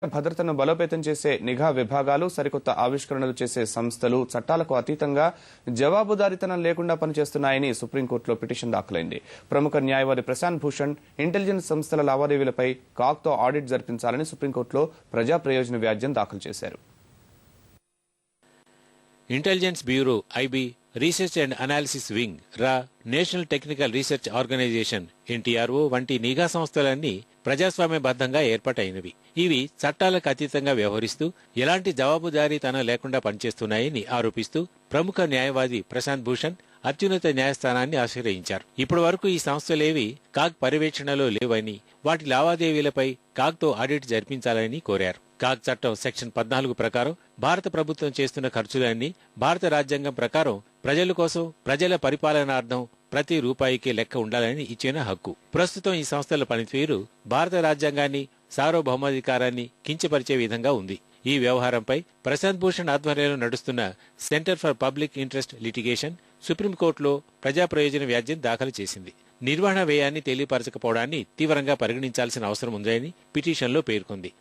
భద్రతను బలోపేతం చేసే నిఘా విభాగాలు, సరికొత్త ఆవిష్కరణలు చేసే సంస్థలు చట్టాలకు అతీతంగా జవాబుదారీతనం లేకుండా పనిచేస్తున్నాయని సుప్రీంకోర్టులో పిటిషన్ దాఖలైంది. ప్రముఖ న్యాయవాది ప్రశాంత్ భూషణ్ ఇంటెలిజెన్స్ సంస్థల లావాదేవీలపై కాగ్తో ఆడిట్ జరిపించాలని సుప్రీంకోర్టులో ప్రజా ప్రయోజన వ్యాజ్యం దాఖలు చేశారు. Intelligence bureau IB, research and analysis wing రా, national technical research organisation NTRO వంటి నిఘా సంస్థలన్నీ ప్రజాస్వామ్యబద్ధంగా ఏర్పాటైనవి. ఇవి చట్టాలకు అతీతంగా వ్యవహరిస్తూ ఎలాంటి జవాబుదారీతనం లేకుండా పనిచేస్తున్నాయని ఆరోపిస్తూ ప్రముఖ న్యాయవాది ప్రశాంత్ భూషణ్ అత్యున్నత న్యాయస్థానాన్ని ఆశ్రయించారు. ఇప్పటి వరకు ఈ సంస్థలేవి కాగ్ పర్యవేక్షణలో లేవని, వాటి లావాదేవీలపై కాగ్తో ఆడిట్ జరిపించాలని కోరారు. కాగ్ చట్టం సెక్షన్ 14 ప్రకారం భారత ప్రభుత్వం చేస్తున్న ఖర్చులన్నీ భారత రాజ్యాంగం ప్రకారం ప్రజల కోసం, ప్రజల పరిపాలనార్థం ప్రతి రూపాయికి లెక్క ఉండాలని ఇచ్చిన హక్కు. ప్రస్తుతం ఈ సంస్థల పనితీరు భారత రాజ్యాంగాన్ని, సార్వభౌమాధికారాన్ని కించపరిచే విధంగా ఉంది. ఈ వ్యవహారంపై ప్రశాంత్ భూషణ్ ఆధ్వర్యంలో నడుస్తున్న centre for public interest litigation సుప్రీంకోర్టులో ప్రజా ప్రయోజన వ్యాజ్యం దాఖలు చేసింది. నిర్వహణ వ్యయాన్ని తెలియపరచకపోవడాన్ని తీవ్రంగా పరిగణించాల్సిన అవసరం ఉందని పిటిషన్లో పేర్కొంది.